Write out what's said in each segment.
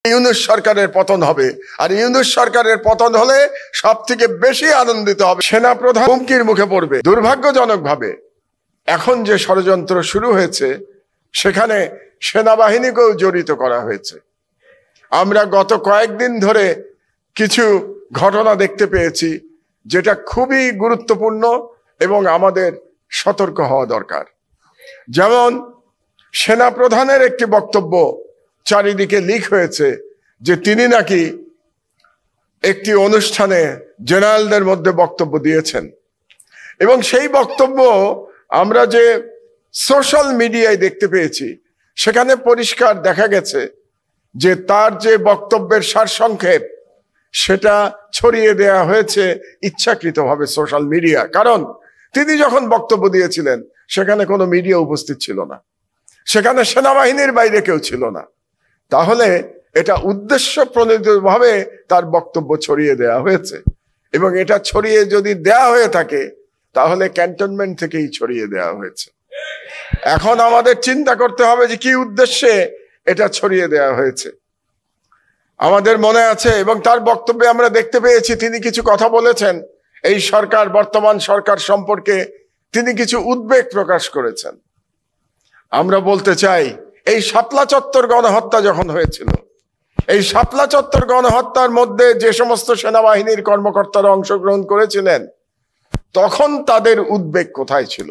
ইউনূস সরকারের পতন হবে। আর ইউনূস সরকারের পতন হলে সব থেকে বেশি আনন্দিত হবে সেনাপ্রধান। হুমকির মুখে পড়বে। দুর্ভাগ্যজনকভাবে এখন যে ষড়যন্ত্র শুরু হয়েছে সেখানে সেনাবাহিনীকেও জড়িত করা হয়েছে। আমরা গত কয়েকদিন ধরে কিছু ঘটনা দেখতে পেয়েছি যেটা খুবই গুরুত্বপূর্ণ এবং আমাদের সতর্ক হওয়া দরকার। যেমন সেনাপ্রধানের একটি বক্তব্য চারিদিকে লিক হয়েছে যে তিনি নাকি একটি অনুষ্ঠানে জেনারেলদের মধ্যে বক্তব্য দিয়েছেন, এবং সেই বক্তব্য আমরা যে সোশ্যাল মিডিয়ায় দেখতে পেয়েছি সেখানে পরিষ্কার দেখা গেছে যে তার যে বক্তব্যের সারসংক্ষেপ সেটা ছড়িয়ে দেয়া হয়েছে ইচ্ছাকৃতভাবে সোশ্যাল মিডিয়া। কারণ তিনি যখন বক্তব্য দিয়েছিলেন সেখানে কোনো মিডিয়া উপস্থিত ছিল না, সেখানে সেনাবাহিনীর বাইরে কেউ ছিল না। তাহলে এটা উদ্দেশ্য প্রণোদিতভাবে তার বক্তব্য ছড়িয়ে দেয়া হয়েছে, এবং এটা ছড়িয়ে যদি দেয়া হয়ে থাকে তাহলে ক্যান্টনমেন্ট থেকেই ছড়িয়ে দেওয়া হয়েছে। এখন আমাদের চিন্তা করতে হবে যে কি উদ্দেশ্যে এটা ছড়িয়ে দেওয়া হয়েছে। আমাদের মনে আছে এবং তার বক্তব্যে আমরা দেখতে পেয়েছি তিনি কিছু কথা বলেছেন এই সরকার, বর্তমান সরকার সম্পর্কে তিনি কিছু উদ্বেগ প্রকাশ করেছেন। আমরা বলতে চাই এই শাপলা চত্বর গণহত্যা যখন হয়েছিল, এই শাপলা চত্বর গণহত্যার মধ্যে যে সমস্ত সেনাবাহিনীর কর্মকর্তারা অংশগ্রহণ করেছিলেন তখন তাদের উদ্বেগ কোথায় ছিল?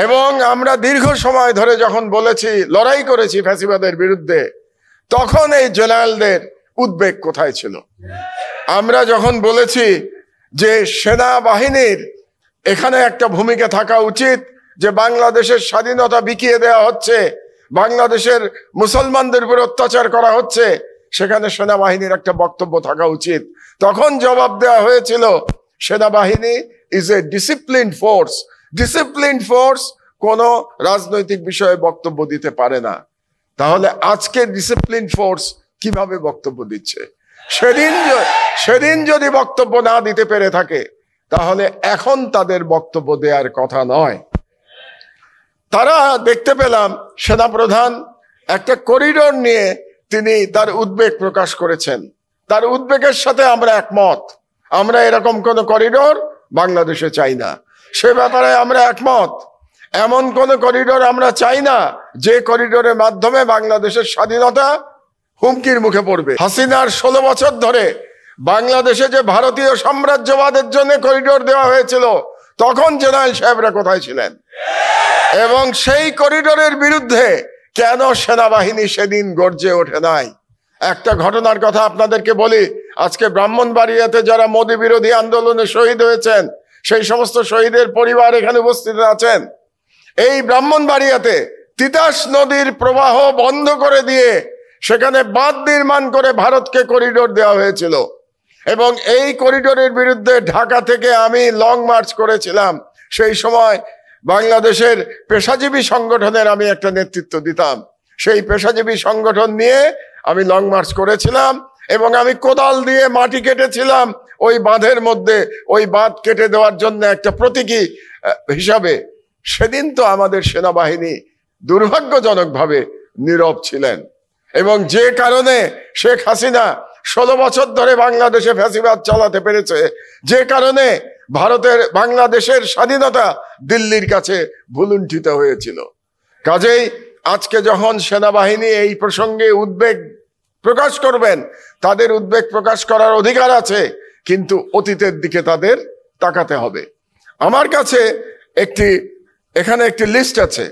এবং আমরা দীর্ঘ সময় ধরে যখন বলেছি, লড়াই করেছি ফ্যাসিবাদের বিরুদ্ধে, তখন এই জেনারেলদের উদ্বেগ কোথায় ছিল? আমরা যখন বলেছি যে সেনাবাহিনীর এখানে একটা ভূমিকা থাকা উচিত, যে বাংলাদেশের স্বাধীনতা বিকিয়ে দেওয়া হচ্ছে, বাংলাদেশের মুসলমানদের উপর অত্যাচার করা হচ্ছে, সেখানে সেনাবাহিনীর একটা বক্তব্য থাকা উচিত, তখন জবাব দেওয়া হয়েছিল সেনাবাহিনী is a discipline force. Discipline force কোনো রাজনৈতিক বিষয়ে বক্তব্য দিতে পারে না। তাহলে আজকে ডিসিপ্লিন ফোর্স কিভাবে বক্তব্য দিচ্ছে? সেদিন যদি বক্তব্য না দিতে পেরে থাকে তাহলে এখন তাদের বক্তব্য দেওয়ার কথা নয়। তারা দেখতে পেলাম সেনাপ্রধান একটা করিডোর নিয়ে তিনি তার উদ্বেগ প্রকাশ করেছেন। তার উদ্বেগের সাথে আমরা একমত। আমরা এরকম কোন করিডোর বাংলাদেশে চাই না, সে ব্যাপারে আমরা একমত। এমন কোন করিডোর আমরা চাই না যে করিডোরের মাধ্যমে বাংলাদেশের স্বাধীনতা হুমকির মুখে পড়বে। হাসিনার 16 বছর ধরে বাংলাদেশে যে ভারতীয় সাম্রাজ্যবাদের জন্য করিডোর দেওয়া হয়েছিল তখন জেনারেল সাহেবরা কোথায় ছিলেন? এবং সেই করিডোরের বিরুদ্ধে কেন সেনাবাহিনী সেদিন গর্জে ওঠে নাই? একটা ঘটনার কথা আপনাদেরকে বলি। আজকে ব্রাহ্মণবাড়িয়াতে যারা মোদী বিরোধী আন্দোলনে শহীদ হয়েছেন সেই সমস্ত শহীদের পরিবার এখানে উপস্থিত আছেন। এই ব্রাহ্মণবাড়িয়াতে তিতাস নদীর প্রবাহ বন্ধ করে দিয়ে সেখানে বাঁধ নির্মাণ করে ভারতকে করিডোর দেওয়া হয়েছিল, এবং এই করিডোরের বিরুদ্ধে ঢাকা থেকে আমি লং মার্চ করেছিলাম। সেই সময় বাংলাদেশের পেশাজীবী সংগঠনের আমি একটা নেতৃত্ব দিতাম। সেই পেশাজীবী সংগঠন নিয়ে আমি লং মার্চ করেছিলাম এবং আমি কোদাল দিয়ে মাটি কেটেছিলাম ওই বাঁধের মধ্যে, ওই বাঁধ কেটে দেওয়ার জন্য একটা প্রতীকী হিসাবে। সেদিন তো আমাদের সেনাবাহিনী দুর্ভাগ্যজনকভাবে নীরব ছিলেন, এবং যে কারণে শেখ হাসিনা 16 বছর ধরে বাংলাদেশে ফ্যাসিবাদ চালাতে পেরেছে, যে কারণে বাংলাদেশের স্বাধীনতা দিল্লির কাছে ভুলুণ্ঠিত হয়েছিল। কাজেই আজকে যখন সেনাবাহিনী এই প্রসঙ্গে উদ্বেগ প্রকাশ করবেন, তাদের উদ্বেগ প্রকাশ করার অধিকার আছে, কিন্তু অতীতের দিকে তাদের তাকাতে হবে। আমার কাছে এখানে একটি লিস্ট আছে।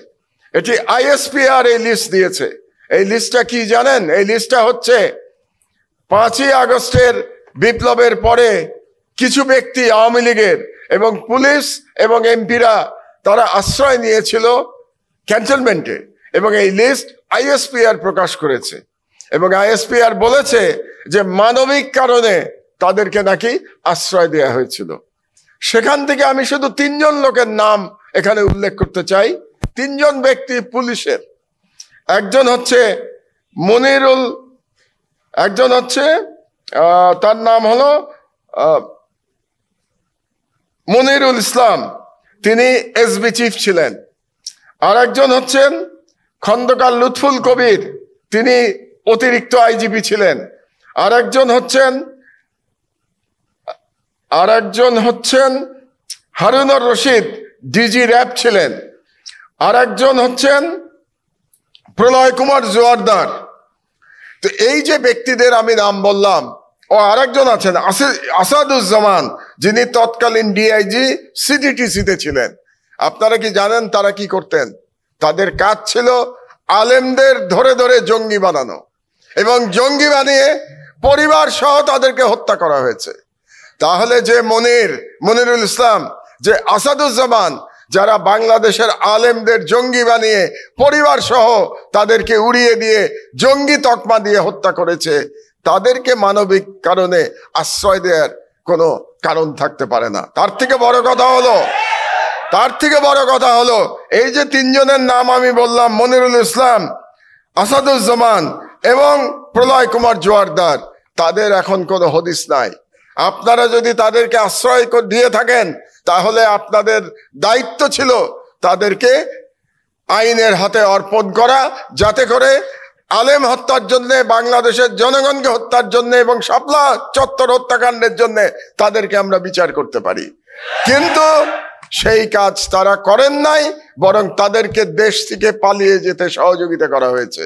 এটি ISPR এই লিস্ট দিয়েছে। এই লিস্টটা কি জানেন? এই লিস্টটা হচ্ছে 5ই আগস্টের বিপ্লবের পরে কিছু ব্যক্তি আওয়ামী লীগের এবং পুলিশ এবং এমপিরা তারা আশ্রয় নিয়েছিল ক্যান্টনমেন্টে, এবং এই লিস্ট ISPR প্রকাশ করেছে। এবং ISPR বলেছে যে মানবিক কারণে তাদেরকে নাকি আশ্রয় দেওয়া হয়েছিল। সেখান থেকে আমি শুধু 3 জন লোকের নাম এখানে উল্লেখ করতে চাই। 3 জন ব্যক্তি পুলিশের। একজন হচ্ছে মনিরুল, একজন হচ্ছে তার নাম হলো মনিরুল ইসলাম, তিনি SB চিফ ছিলেন। আর একজন হচ্ছেন খন্দকার লুৎফুল কবির, তিনি অতিরিক্ত আইজিপি ছিলেন, আরেকজন হচ্ছেন হারুনুর রশিদ ডিজি র্যাব ছিলেন, আরেকজন হচ্ছেন প্রলয় কুমার জোয়ারদার। তো এই যে ব্যক্তিদের আমি নাম বললাম, ও আরেকজন আছেন আসাদুজ্জামান, যিনি তৎকালীন ডিআইজি সিটিটিসিতে ছিলেন। আপনারা কি জানেন তারা কি করতেন? তাদের কাজ ছিল আলেমদের ধরে ধরে জঙ্গি বানানো, এবং জঙ্গি বানিয়ে পরিবার সহ তাদেরকে হত্যা করা হয়েছে। তাহলে যে মনিরুল ইসলাম, যে আসাদুজ্জামান, যারা বাংলাদেশের আলেমদের জঙ্গি বানিয়ে পরিবার সহ তাদেরকে উড়িয়ে দিয়ে জঙ্গি তকমা দিয়ে হত্যা করেছে, তাদেরকে মানবিক কারণে আশ্রয় দেওয়ার কোনো কারণ থাকতে পারে না। তার থেকে বড় কথা হলো এই যে তিনজনের নাম আমি বললাম, মনিরুল ইসলাম, আসাদুজ্জামান এবং প্রলয় কুমার জোয়ারদার, তাদের এখন কোনো হদিস নাই। আপনারা যদি তাদেরকে আশ্রয় দিয়ে থাকেন, তাহলে আপনাদের দায়িত্ব ছিল তাদেরকে আইনের হাতে অর্পণ করা, যাতে করে আলেম হত্যার জন্য, বাংলাদেশের জনগণকে হত্যার জন্য এবং শাপলা চত্বর হত্যাকাণ্ডের জন্য তাদেরকে আমরা বিচার করতে পারি। কিন্তু সেই কাজ তারা করেন নাই, বরং তাদেরকে দেশ থেকে পালিয়ে যেতে সহযোগিতা করা হয়েছে।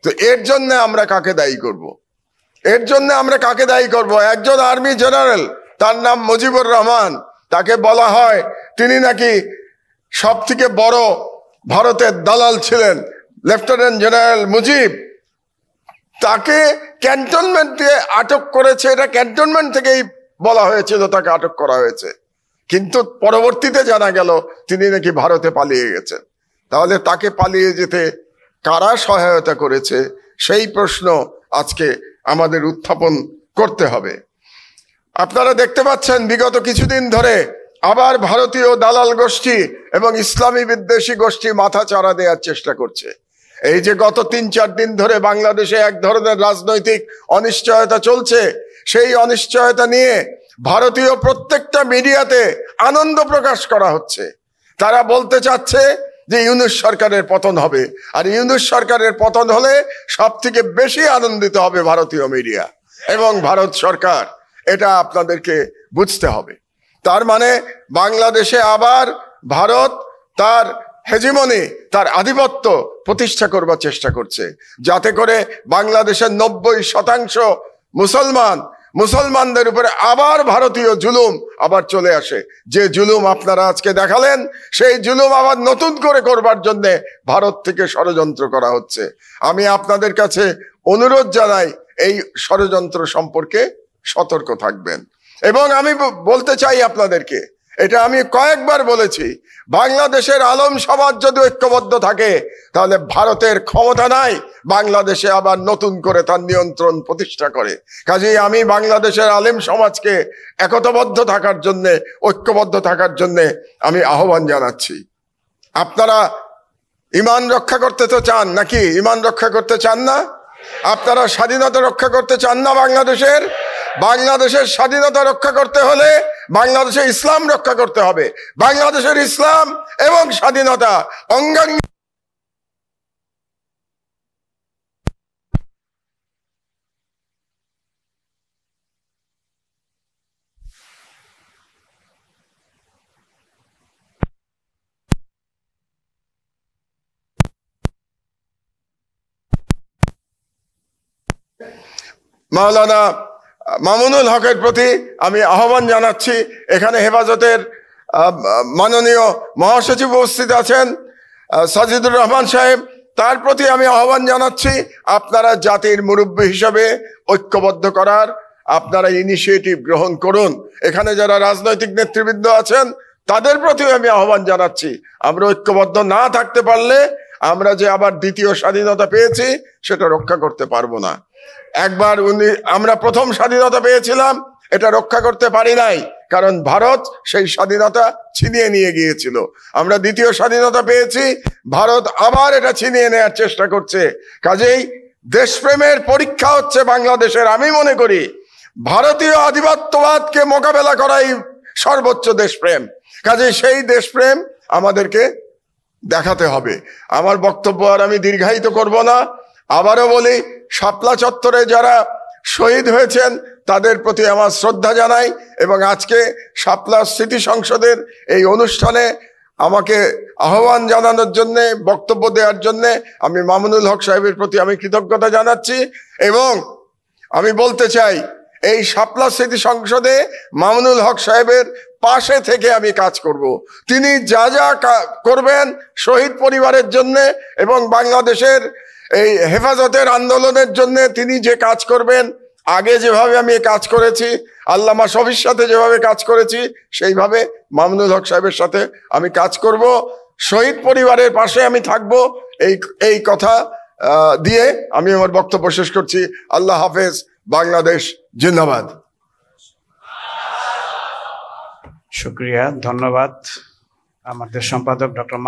তো এর জন্য আমরা কাকে দায়ী করব? একজন আর্মি জেনারেল, তার নাম মুজিবুর রহমান, তাকে বলা হয় তিনি নাকি সব থেকে বড় ভারতের দালাল ছিলেন, লেফটেন্যান্ট জেনারেল মুজিব। তাকে ক্যান্টনমেন্টে আটক করেছে, এটা ক্যান্টনমেন্ট থেকেই বলা হয়েছিল তাকে আটক করা হয়েছে, কিন্তু পরবর্তীতে জানা গেল তিনি নাকি ভারতে পালিয়ে গেছেন। তাহলে তাকে পালিয়ে যেতে কারা সহায়তা করেছে, সেই প্রশ্ন আজকে আমাদের উত্থাপন করতে হবে। আপনারা দেখতে পাচ্ছেন বিগত কিছুদিন ধরে আবার ভারতীয় দালাল গোষ্ঠী এবং ইসলামী বিদ্বেষী গোষ্ঠী মাথা চাড়া দেওয়ার চেষ্টা করছে। এই যে গত 3-4 দিন ধরে বাংলাদেশে এক ধরনের রাজনৈতিক অনিশ্চয়তা চলছে, সেই অনিশ্চয়তা নিয়ে ভারতীয় প্রত্যেকটা মিডিয়াতে আনন্দ প্রকাশ করা হচ্ছে। তারা বলতে চাচ্ছে যে ইউনূস সরকারের পতন হবে, আর ইউনূস সরকারের পতন হলে সব থেকে বেশি আনন্দিত হবে ভারতীয় মিডিয়া এবং ভারত সরকার। এটা আপনাদেরকে বুঝতে হবে। তার মানে বাংলাদেশে আবার ভারত তার হেজিমনি, তার আধিপত্য প্রতিষ্ঠা করবার চেষ্টা করছে, যাতে করে বাংলাদেশের 90% মুসলমানদের উপরে আবার ভারতীয় জুলুম আবার চলে আসে। যে জুলুম আপনারা আজকে দেখালেন, সেই জুলুম আবার নতুন করে করবার জন্য ভারত থেকে ষড়যন্ত্র করা হচ্ছে। আমি আপনাদের কাছে অনুরোধ জানাই, এই ষড়যন্ত্র সম্পর্কে সতর্ক থাকবেন। এবং আমি বলতে চাই আপনাদেরকে, এটা আমি কয়েকবার বলেছি, বাংলাদেশের আলম সমাজ যদি ঐক্যবদ্ধ থাকে, তাহলে ভারতের ক্ষমতা নাই বাংলাদেশে আবার নতুন করে তার নিয়ন্ত্রণ প্রতিষ্ঠা করে। কাজেই আমি বাংলাদেশের আলেম সমাজকে একতাবদ্ধ থাকার জন্য, ঐক্যবদ্ধ থাকার জন্য আমি আহ্বান জানাচ্ছি। আপনারা ঈমান রক্ষা করতে তো চান নাকি? ঈমান রক্ষা করতে চান না? আপনারা স্বাধীনতা রক্ষা করতে চান না? বাংলাদেশের স্বাধীনতা রক্ষা করতে হলে বাংলাদেশের ইসলাম রক্ষা করতে হবে। বাংলাদেশের ইসলাম এবং স্বাধীনতা অঙ্গাঙ্গি। মাওলানা মামুনুল হকের প্রতি আমি আহ্বান জানাচ্ছি। এখানে হেফাজতের মাননীয় মহাসচিব উপস্থিত আছেন সাজিদুর রহমান সাহেব, তার প্রতি আমি আহ্বান জানাচ্ছি, আপনারা জাতির মুরব্বী হিসাবে ঐক্যবদ্ধ করার আপনারা ইনিশিয়েটিভ গ্রহণ করুন। এখানে যারা রাজনৈতিক নেতৃবৃন্দ আছেন তাদের প্রতি আমি আহ্বান জানাচ্ছি, আমরা ঐক্যবদ্ধ না থাকতে পারলে আমরা যে আবার দ্বিতীয় স্বাধীনতা পেয়েছি সেটা রক্ষা করতে পারবো না। একবার আমরা প্রথম স্বাধীনতা পেয়েছিলাম, এটা রক্ষা করতে পারি নাই, কারণ ভারত সেই স্বাধীনতা ছিনিয়ে নিয়ে গিয়েছিল। আমরা দ্বিতীয় স্বাধীনতা পেয়েছি, ভারত আবার এটা ছিনিয়ে নেওয়ার চেষ্টা করছে। কাজেই দেশপ্রেমের পরীক্ষা হচ্ছে বাংলাদেশের। আমি মনে করি ভারতীয় আধিপত্যবাদকে মোকাবেলা করাই সর্বোচ্চ দেশপ্রেম। কাজেই সেই দেশপ্রেম আমাদেরকে দেখাতে হবে। আমার বক্তব্য আর আমি দীর্ঘায়িত করব না। আবারও বলি, শাপলা চত্বরে যারা শহীদ হয়েছেন তাদের প্রতি আমার শ্রদ্ধা জানাই। এবং আজকে শাপলা স্মৃতি সংসদের এই অনুষ্ঠানে আমাকে আহ্বান জানানোর জন্য, বক্তব্য দেওয়ার জন্য আমি মামুনুল হক সাহেবের প্রতি আমি কৃতজ্ঞতা জানাচ্ছি। এবং আমি বলতে চাই, এই শাপলা স্মৃতি সংসদে মামুনুল হক সাহেবের পাশে থেকে আমি কাজ করব। তিনি যা যা করবেন শহীদ পরিবারের জন্য এবং বাংলাদেশের এই হেফাজতের আন্দোলনের জন্য তিনি যে কাজ করবেন, আগে যেভাবে আমি কাজ করেছি, আল্লামা শফির সাথে যেভাবে কাজ করেছি, সেইভাবে মামুনুল হক সাহেবের সাথে আমি কাজ করব। শহীদ পরিবারের পাশে আমি থাকব, এই কথা দিয়ে আমি আমার বক্তব্য শেষ করছি। আল্লাহ হাফেজ। বাংলাদেশ জিন্দাবাদ। শুক্রিয়া, ধন্যবাদ আমাদের সম্পাদক ডক্টর